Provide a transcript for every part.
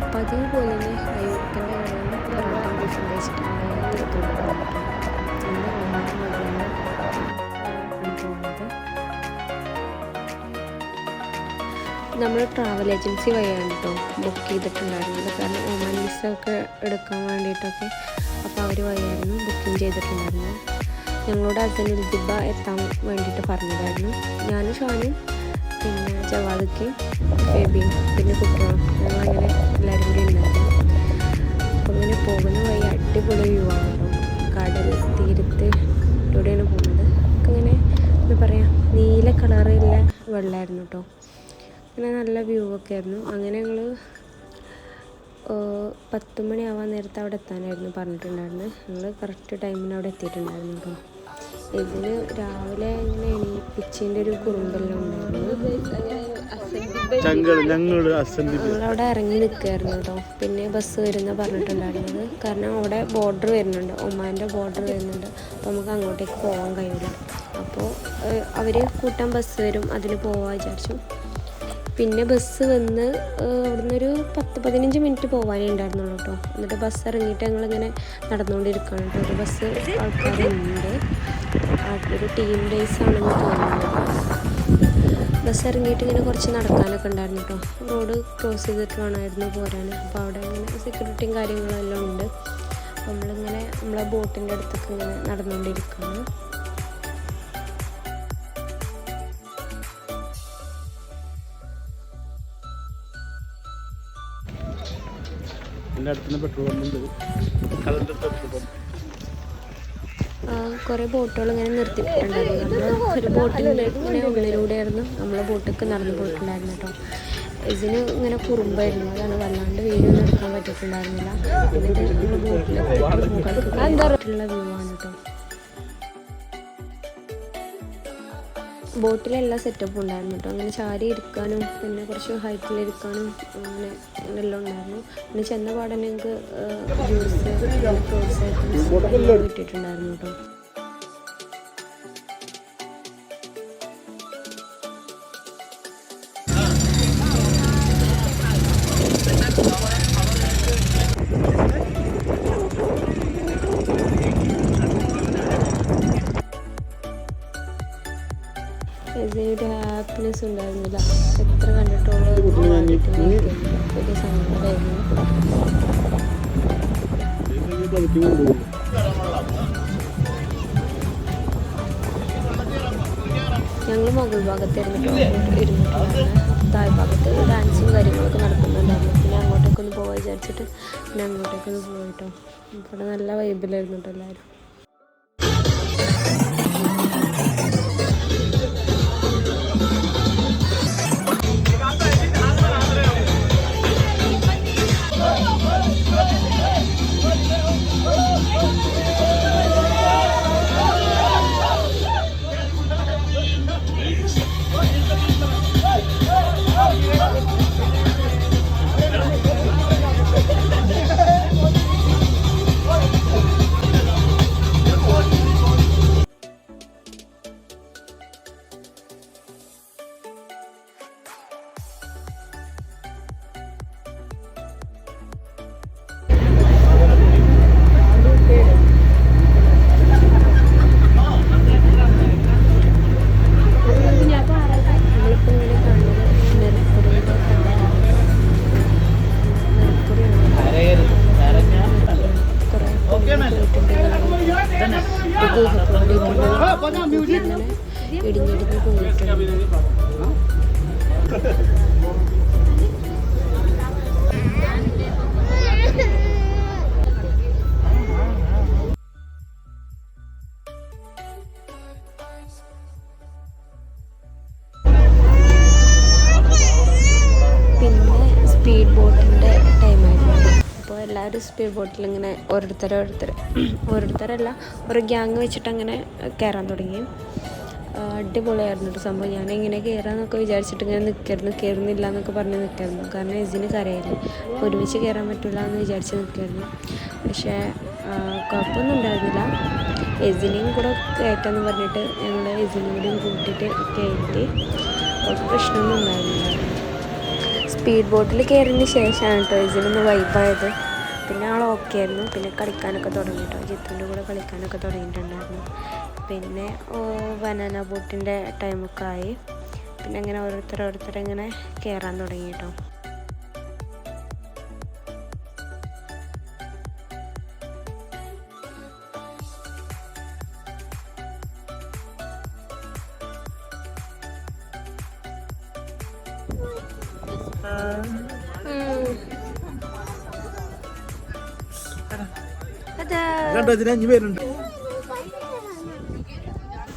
അപ്പോൾ അതേപോലെ തന്നെ അയ്യൂക്കൻ്റെ കടയിൽ പൊറോട്ടയും ബീഫും കഴിച്ചിട്ടാണ് നമ്മൾ ട്രാവൽ ഏജൻസി വഴിയാണ് കേട്ടോ ബുക്ക് ചെയ്തിട്ടുണ്ടായിരുന്നത്. കാരണം ഒമാൻ വിസ ഒക്കെ എടുക്കാൻ വേണ്ടിയിട്ടൊക്കെ അപ്പോൾ അവർ വഴിയായിരുന്നു ബുക്കിംഗ് ചെയ്തിട്ടുണ്ടായിരുന്നത്. ഞങ്ങളോട് അസനുൽ ജിബ എത്താൻ വേണ്ടിയിട്ട് പറഞ്ഞതായിരുന്നു. ഞാനും ഷാനും പിന്നെ ജവാദയ്ക്കും ബേബിയും പിന്നെ കുട്ടികളും ഞങ്ങളങ്ങനെ എല്ലാവരും കൂടി ഉണ്ടായിരുന്നു. അപ്പോൾ ഇങ്ങനെ പോകുന്ന വഴി അടിപൊളി വ്യൂ ആണ് കേട്ടോ. കടൽ തീരത്തിലൂടെയാണ് പോകുന്നത്. ഇങ്ങനെ എന്താ പറയുക നീല കളറുള്ള വെള്ളമായിരുന്നു കേട്ടോ. അങ്ങനെ നല്ല വ്യൂ ഒക്കെ ആയിരുന്നു. അങ്ങനെ ഞങ്ങൾ 10 മണിയാവാൻ നേരത്തെ അവിടെ എത്താനായിരുന്നു പറഞ്ഞിട്ടുണ്ടായിരുന്നത്. ഞങ്ങൾ കറക്റ്റ് ടൈമിന് അവിടെ എത്തിയിട്ടുണ്ടായിരുന്നു കേട്ടോ. ഇതിന് രാവിലെ ഇങ്ങനെ എണീപ്പിച്ചതിൻ്റെ ഒരു കുറുമ്പെല്ലാം ഉണ്ടായിരുന്നു. ഞങ്ങളവിടെ ഇറങ്ങി നിൽക്കുകയായിരുന്നു കേട്ടോ. പിന്നെ ബസ് വരുന്ന പറഞ്ഞിട്ടുണ്ടായിരുന്നത്. കാരണം അവിടെ ബോർഡർ വരുന്നുണ്ട്, ഒമാൻ്റെ ബോർഡർ വരുന്നുണ്ട്. അപ്പോൾ നമുക്ക് അങ്ങോട്ടേക്ക് പോകാൻ കഴിയില്ല. അപ്പോൾ അവർ കൂട്ടാൻ ബസ് വരും, അതിന് പോകാൻ വിചാരിച്ചു. പിന്നെ ബസ് വന്ന് അവിടുന്ന് ഒരു 10-15 മിനിറ്റ് പോകാനേ ഉണ്ടായിരുന്നുള്ളൂ കേട്ടോ. എന്നിട്ട് ബസ് ഇറങ്ങിയിട്ട് ഞങ്ങളിങ്ങനെ നടന്നുകൊണ്ടിരിക്കുകയാണ് കേട്ടോ. ഒരു ബസ് ആൾക്കാരുണ്ട്, ഒരു ടീം ഡേയ്സ് ആണെന്ന് തോന്നുന്നു. ബസ് ഇറങ്ങിയിട്ട് ഇങ്ങനെ കുറച്ച് നടക്കാനൊക്കെ ഉണ്ടായിരുന്നു കേട്ടോ. റോഡ് ക്രോസ് ചെയ്തിട്ട് വേണമായിരുന്നു പോരാൻ. അപ്പോൾ അവിടെ ഇങ്ങനെ സെക്യൂരിറ്റിയും കാര്യങ്ങളെല്ലാം ഉണ്ട്. നമ്മളിങ്ങനെ നമ്മളെ ബോട്ടിൻ്റെ അടുത്തൊക്കെ ഇങ്ങനെ നടന്നുകൊണ്ടിരിക്കുകയാണ്. കുറേ ബോട്ടുകൾ ഇങ്ങനെ നിർത്തിയിട്ടുണ്ടായിരുന്നു. നമ്മൾ ഒരു ബോട്ടിൽ ഇങ്ങനെ ഉള്ളിലൂടെയായിരുന്നു നമ്മളെ ബോട്ടൊക്കെ നടന്നു പോയിട്ടുണ്ടായിരുന്നു കേട്ടോ. ഇതിന് ഇങ്ങനെ കുറുമ്പായിരുന്നു, അതാണ് വല്ലാണ്ട് വീഡിയോ ഒന്നും എടുക്കാൻ പറ്റിയിട്ടുണ്ടായിരുന്നില്ല. എന്നിട്ട് നമ്മൾ ബോട്ടിലുള്ള വ്യൂ ആണ് കേട്ടോ. ബോട്ടിലെല്ലാം സെറ്റപ്പും ഉണ്ടായിരുന്നു കേട്ടോ. അങ്ങനെ ചാരി ഇരിക്കാനും പിന്നെ കുറച്ച് ഹൈറ്റിലിരിക്കാനും അങ്ങനെ എല്ലാം ഉണ്ടായിരുന്നു. പിന്നെ ചെന്ന പാടനെ ഞങ്ങൾക്ക് ജ്യൂസ് ഫ്രൂട്ട്സ് ഐറ്റംസ് കിട്ടിയിട്ടുണ്ടായിരുന്നു കേട്ടോ. ഇതിനൊരു ഹാപ്പിനെസ് ഉണ്ടായിരുന്നില്ല. എത്ര കണ്ടിട്ടുള്ള ഒരു സങ്കടമായിരുന്നു. ഞങ്ങൾ മുകൾ ഭാഗത്തായിരുന്നു ഇരുന്നിട്ടുണ്ടായിരുന്നു. താഴ് ഭാഗത്ത് ഡാൻസും കാര്യങ്ങളൊക്കെ നടക്കുന്നുണ്ടായിരുന്നു. പിന്നെ അങ്ങോട്ടേക്ക് ഒന്ന് പോകാൻ വിചാരിച്ചിട്ട് പിന്നെ അങ്ങോട്ടേക്കൊന്ന് പോയിട്ടോ. ഇവിടെ നല്ല വൈബിലായിരുന്നു കേട്ടോ എല്ലാവരും. ഇടിഞ്ഞിടിഞ്ഞ് പോയിട്ടുണ്ട്. പിന്നെ സ്പീഡ് ബോട്ടിൻ്റെ ടൈമായിരുന്നു. അപ്പോൾ എല്ലാവരും സ്പീഡ് ബോട്ടിൽ ഇങ്ങനെ ഓരോരുത്തരല്ല ഒരു ഗ്യാങ് വെച്ചിട്ട് അങ്ങനെ കയറാൻ തുടങ്ങി. അടിപൊളിയായിരുന്നു ഒരു സംഭവം. ഞാനിങ്ങനെ കയറാമെന്നൊക്കെ വിചാരിച്ചിട്ട് ഇങ്ങനെ കയറുന്നില്ല എന്നൊക്കെ പറഞ്ഞ് നിൽക്കായിരുന്നു. കാരണം എസിന് കരയായിരുന്നു, ഒരുമിച്ച് കയറാൻ പറ്റില്ല എന്ന് വിചാരിച്ച് നിൽക്കായിരുന്നു. പക്ഷേ കുഴപ്പമൊന്നും ഉണ്ടായിരുന്നില്ല. എസിനെയും കൂടെ കയറ്റാമെന്ന് പറഞ്ഞിട്ട് ഞങ്ങൾ എസിനെയും കൂടെയും കൂട്ടിയിട്ട് കയറ്റി. പ്രശ്നമൊന്നും ഉണ്ടായിരുന്നില്ല. സ്പീഡ് ബോട്ടിൽ കയറിയതിന് ശേഷമാണ് കേട്ടോ എസിനൊന്ന് വൈബായത്. പിന്നെ ആൾ ഓക്കെ ആയിരുന്നു. പിന്നെ കളിക്കാനൊക്കെ തുടങ്ങി കേട്ടോ, ജിത്തുവിൻ്റെ കൂടെ കളിക്കാനൊക്കെ തുടങ്ങിയിട്ടുണ്ടായിരുന്നു. പിന്നെ ബനാന ബോട്ടിൻ്റെ ടൈമൊക്കെ ആയി. പിന്നെ അങ്ങനെ ഓരോരുത്തരിങ്ങനെ കയറാൻ തുടങ്ങി കേട്ടോ.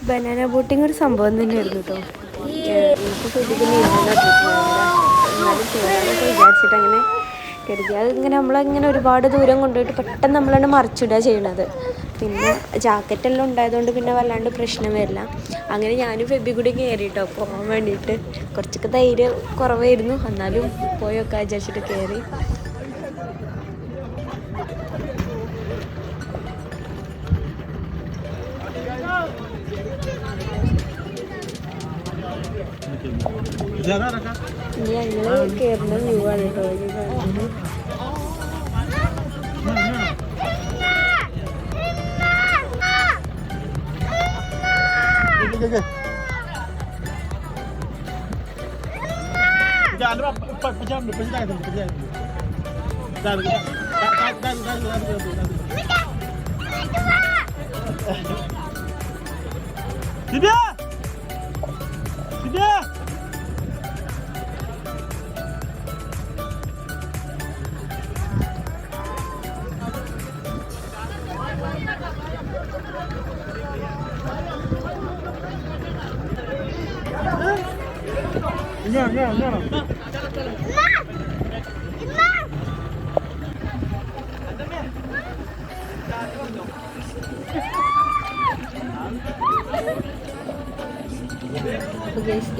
ബനാന ബോട്ടിങ് ഒരു സംഭവം തന്നെയായിരുന്നു കേട്ടോ. എനിക്ക് ശ്രദ്ധിക്കുന്ന എന്നാലും ചെയ്യാനൊക്കെ വിചാരിച്ചിട്ട് അങ്ങനെ കരുതി. അതിങ്ങനെ നമ്മളങ്ങനെ ഒരുപാട് ദൂരം കൊണ്ടുപോയിട്ട് പെട്ടെന്ന് നമ്മളാണ് മറിച്ചിടുക ചെയ്യണത്. പിന്നെ ജാക്കറ്റെല്ലാം ഉണ്ടായതുകൊണ്ട് പിന്നെ വല്ലാണ്ട് പ്രശ്നം വരില്ല. അങ്ങനെ ഞാനും ഫെബി കൂടി കയറി കേട്ടോ പോകാൻ വേണ്ടിയിട്ട്. കുറച്ചൊക്കെ ധൈര്യം കുറവായിരുന്നു, എന്നാലും പോയൊക്കെ വിചാരിച്ചിട്ട് കയറി. ഞങ്ങള് കയറുന്ന വ്യൂ ആണ് കേട്ടോ.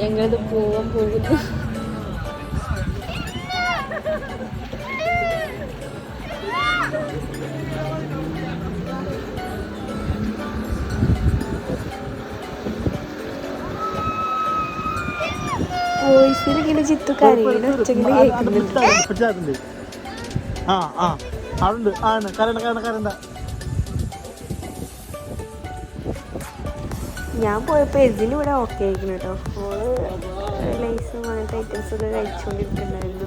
ഞങ്ങളത് പോകുന്നു. വോയിസിലിങ്ങനെ ചിത്തു കരയുടെ ഉച്ചങ്ങനെ കേൾക്കുന്നുണ്ട്. ഞാൻ പോയപ്പോൾ എസിന് ഇവിടെ ഓക്കെ ആയിരിക്കുന്നു കേട്ടോ. ഓള് ലൈസും അങ്ങനത്തെ ഐറ്റംസൊക്കെ കഴിച്ചുകൊണ്ടിരിക്കുന്നുണ്ടായിരുന്നു.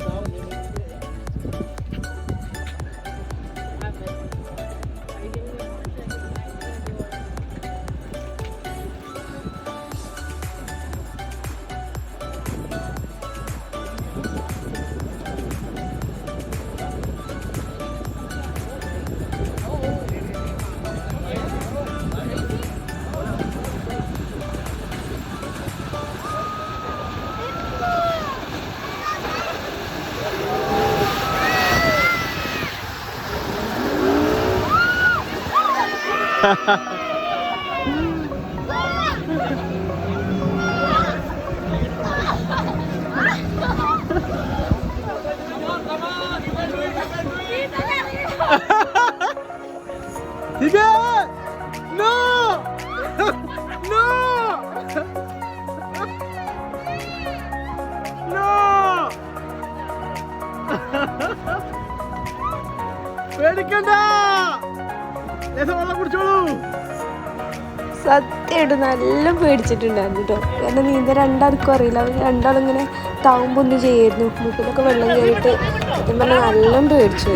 സത്യമായിട്ട് നല്ല പേടിച്ചിട്ടുണ്ടായിരുന്നു കേട്ടോ. കാരണം നീന്താൻ രണ്ടാൾക്കും അറിയില്ല. അവർ രണ്ടാളും ഇങ്ങനെ താവുമ്പൊന്നും ചെയ്യായിരുന്നു. മൂക്കിലൊക്കെ വെള്ളം കയറിയിട്ട് സത്യം പറഞ്ഞാൽ നല്ല പേടിച്ചു.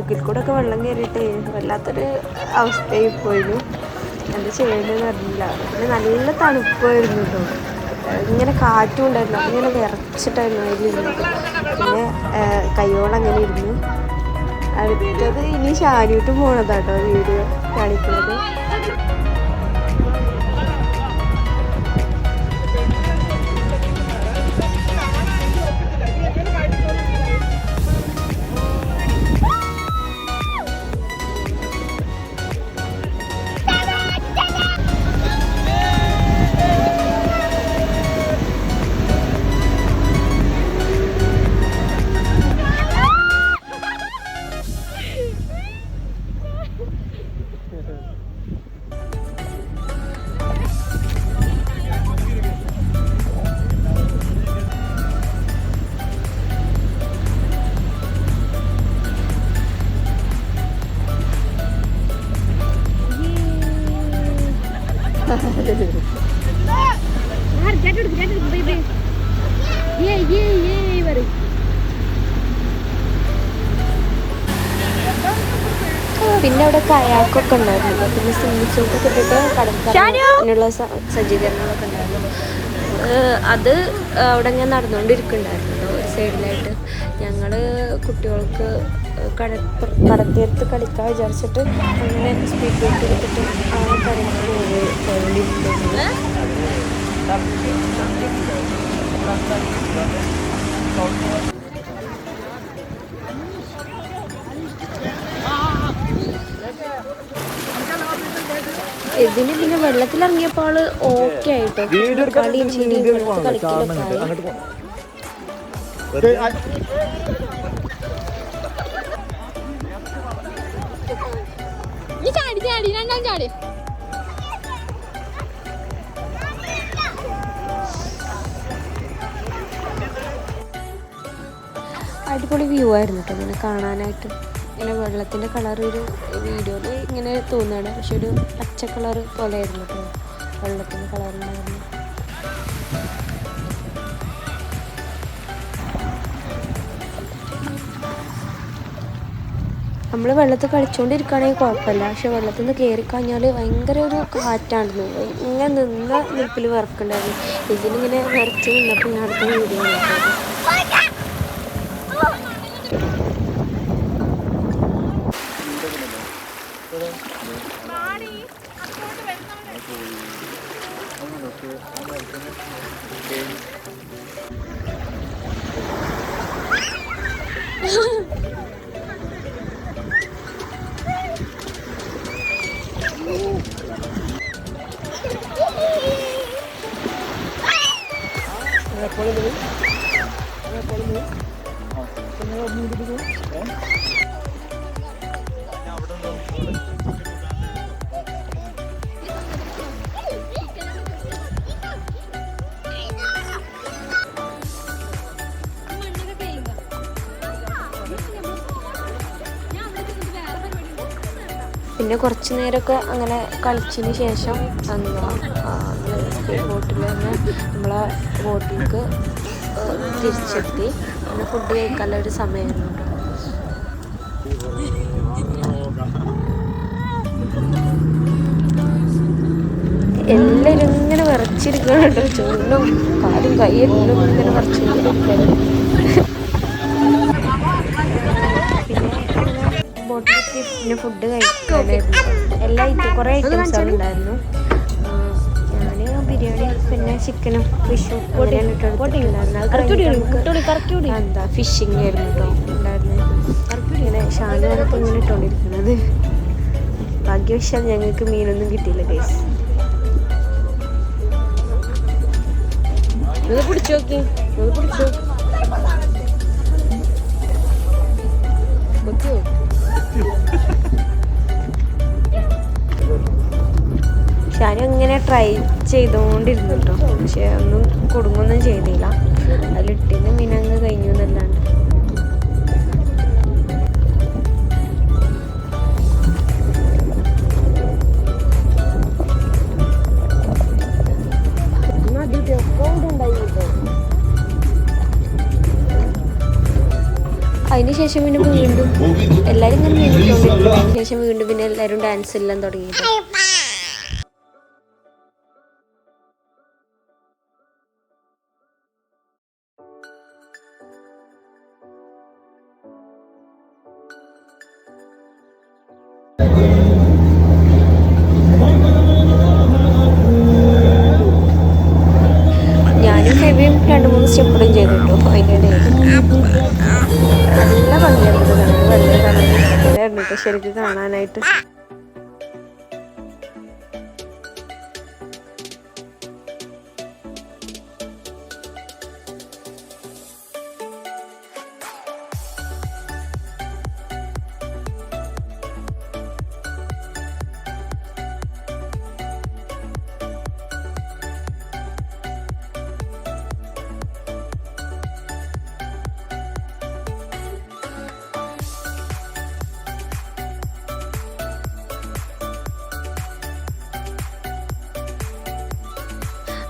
മൂക്കിൽ കൂടെ ഒക്കെ വെള്ളം കയറിയിട്ട് വല്ലാത്തൊരു അവസ്ഥയായി പോയിരുന്നു. എന്താ ചെയ്യേണ്ടതെന്ന് അറിയില്ല. പിന്നെ നല്ല തണുപ്പായിരുന്നു കേട്ടോ. ഇങ്ങനെ കാറ്റും ഉണ്ടായിരുന്നു. അതിങ്ങനെ വിറച്ചിട്ടായിരുന്നു അതിലിരുന്നത്. പിന്നെ കയ്യോളങ്ങനെ ഇരുന്നു. അടുത്തത് ഇനി ഷാനിട്ട് പോണതാട്ടോ വീഡിയോ കാണിക്കുന്നത്. പിന്നെ അവിടെ കയാക്കൊക്കെ ഉണ്ടായിരുന്നു. പിന്നെ സ്വിമ്മിംഗ് സൂട്ടൊക്കെ ഇട്ടിട്ട് കടക്കാനുള്ള സജ്ജീകരണങ്ങളൊക്കെ ഉണ്ടായിരുന്നു. അത് അവിടെ ഞാൻ നടന്നുകൊണ്ടിരിക്കുന്നുണ്ടായിരുന്നു കേട്ടോ. ഒരു സൈഡിലായിട്ട് ഞങ്ങൾ കുട്ടികൾക്ക് കടത്തീരത്ത് കളിക്കാൻ വിചാരിച്ചിട്ട് അങ്ങനെ സ്പീഡ് ബോട്ട് എടുത്തിട്ട് ആ കടലിൽ പോയിക്കൊണ്ടിരിക്കുന്നു. ഇതിന് പിന്നെ വെള്ളത്തിലിറങ്ങിയപ്പോൾ ആള് ഓക്കെ ആയിട്ടോ. കളിയും ചിരിയും കളിക്കലൊക്കെ ആയി. അടിപൊളി വ്യൂ ആയിരുന്നു കേട്ടോ ഇങ്ങനെ കാണാനായിട്ട്. ഇങ്ങനെ വെള്ളത്തിൻ്റെ കളർ ഒരു വീഡിയോയിൽ ഇങ്ങനെ തോന്നുകയാണ്. പക്ഷെ ഒരു പച്ച കളർ പോലെ ആയിരുന്നു കേട്ടോ വെള്ളത്തിൻ്റെ കളറുണ്ടായിരുന്നു. നമ്മൾ വെള്ളത്തിൽ കളിച്ചുകൊണ്ടിരിക്കുകയാണെങ്കിൽ കുഴപ്പമില്ല. പക്ഷെ വെള്ളത്തിൽ നിന്ന് കയറിക്കഴിഞ്ഞാൽ ഭയങ്കര ഒരു കാറ്റായിരുന്നു. ഇങ്ങനെ നിന്ന നിൽപ്പിൽ വിറക്കുണ്ടായിരുന്നു. ഇതിനിങ്ങനെ വിറച്ച് നിന്നപ്പോൾ ഞാൻ അടുത്ത വീഡിയോ നോക്കിയത്. പിന്നെ കുറച്ച് നേരമൊക്കെ അങ്ങനെ കളിച്ചതിന് ശേഷം എന്താ സ്പീഡ് ബോട്ടിൽ തന്നെ നമ്മളെ ബോട്ടിലേക്ക് തിരിച്ചെത്തി. പിന്നെ ഫുഡ് കഴിക്കാനുള്ള ഒരു സമയമായിരുന്നു കേട്ടോ. എല്ലാവരും ഇങ്ങനെ വിറച്ചിരിക്കണം കേട്ടോ. ചൂണ്ടും കാലും കൈയെല്ലാം ഇങ്ങനെ വിറച്ചുകൊണ്ടിരിക്കണം. ബോട്ടിലെത്തി പിന്നെ ഫുഡ് കഴിക്കാനായിരുന്നു. എല്ലാ കുറേ ഐറ്റംസുകൾ ഉണ്ടായിരുന്നു. ഞാൻ ബിരിയാണി പിന്നെ ചിക്കനും ഫിഷും എന്താ ഫിഷിങ് ആയിരുന്നു കേട്ടോ ഉണ്ടായിരുന്നത്. ഇങ്ങനെ ഷാനുവാനൊക്കെ ഇങ്ങനെ ഇട്ടുകൊണ്ടിരിക്കുന്നത്. ഭാഗ്യവശാൽ ഞങ്ങൾക്ക് മീനൊന്നും കിട്ടിയില്ല ഗൈസ്. പിടിച്ചു നോക്കി പിടിച്ചു ഷാനു ഇങ്ങനെ ട്രൈ ചെയ്തുകൊണ്ടിരുന്നു കേട്ടോ. പക്ഷെ ഒന്നും കുടുങ്ങൊന്നും ചെയ്തില്ല. അതിലിട്ടിന് മീനങ്ങ് കഴിഞ്ഞു എന്നല്ലാണ്ട്. അതിന് ശേഷം പിന്നെ വീണ്ടും എല്ലാവരും ഇങ്ങനെ നീങ്ങിക്കൊണ്ടിരിക്കും. അതിന് ശേഷം വീണ്ടും പിന്നെ എല്ലാവരും ഡാൻസ് എല്ലാം തുടങ്ങി. ഞാനും ഹെവിയും 2-3 സ്റ്റെപ്പിടും ചെയ്തു കേട്ടോ. അതിൻ്റെ ഇടയിൽ നല്ല ഭംഗിയായിരുന്നു കാണാൻ. വെള്ളം കാണാൻ കേട്ടോ ശരിക്കും കാണാനായിട്ട്.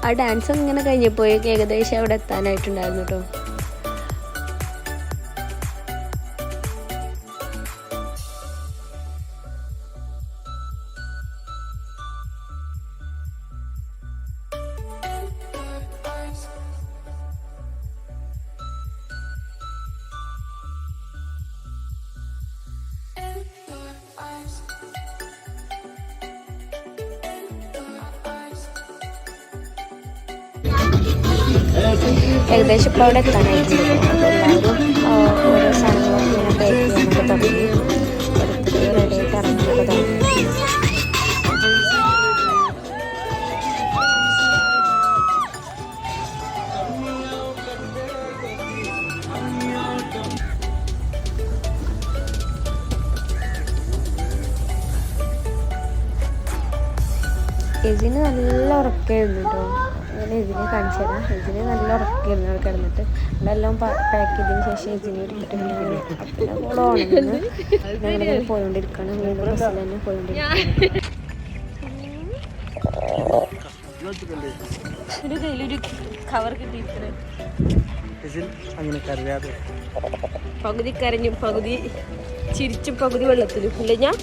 ആ ഡാൻസ് ഇങ്ങനെ കഴിഞ്ഞപ്പോഴേക്ക് ഏകദേശം അവിടെ എത്താനായിട്ടുണ്ടായിരുന്നു കേട്ടോ. ഏകദേശം ഇപ്പോൾ അവിടെ എത്താനായിട്ടുണ്ട്. അപ്പോൾ എല്ലാവരും ഓരോ സാധനങ്ങളൊക്കെ ഇങ്ങനെ പാക്ക് ചെയ്യാനൊക്കെ തുടങ്ങി. ഓരോരുത്തർ റെഡിയായിട്ട് ഇറങ്ങാനൊക്കെ തുടങ്ങി. എജിന് നല്ല ഉറക്കമായിരുന്നു കേട്ടോ. അങ്ങനെ എജിനെ കാണിച്ചു തരാം. എജിന് നല്ല ഉറക്കമായിരുന്നു അവിടെ കിടന്നിട്ട്. അതെല്ലാം പാക്ക് ചെയ്തതിന് ശേഷം എജിനെ എടുത്തിട്ട് പിന്നെ അപ്പൻ്റെ കൂടെ ഓണമെന്ന് ഞങ്ങളിങ്ങനെ പോയോണ്ടിരിക്കുകയാണ്. വീണ്ടും ബസ്സിൽ തന്നെ പോയോണ്ടിരിക്കുകയാണ്. കയ്യിലൊരു കവർ കിട്ടിയിരിക്കണേ. പകുതി കരഞ്ഞും പകുതി ചിരിച്ചും പകുതി വെള്ളത്തിലും ഇല്ല ഞാൻ.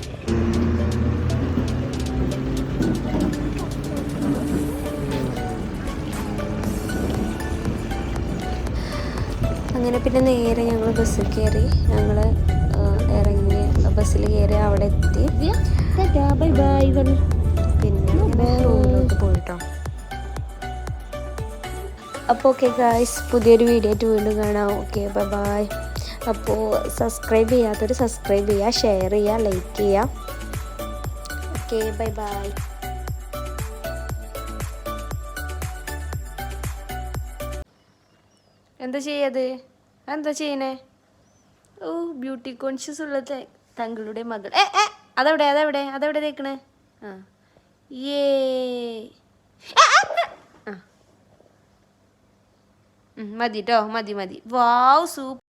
അങ്ങനെ പിന്നെ നേരെ ഞങ്ങൾ ബസ്സിൽ കയറി. ഞങ്ങൾ ഇറങ്ങി ബസ്സിൽ കയറി അവിടെ എത്തി. ബൈ ബൈ പിന്നെ റൂമിലോട്ട് പോയിട്ടോ. അപ്പോൾ ഓക്കെ ഗായ്സ്, പുതിയൊരു വീഡിയോ ആയിട്ട് വീണ്ടും കാണാം. Okay bye bye. അപ്പോൾ സബ്സ്ക്രൈബ് ചെയ്യാത്തവർ സബ്സ്ക്രൈബ് ചെയ്യുക, ഷെയർ ചെയ്യുക, ലൈക്ക് ചെയ്യുക. Okay bye bye. എന്താ ചെയ്യാത്? എന്താ ചെയ്യണേ? ഓ, ബ്യൂട്ടി കോൺഷ്യസ് ഉള്ള തങ്ങളുടെ മകൾ. അതെവിടെ അതെവിടെ അതെവിടെ തേക്കണേ? ആ ഏ മതി കേട്ടോ, മതി മതി. വാവ്, സൂപ്പർ.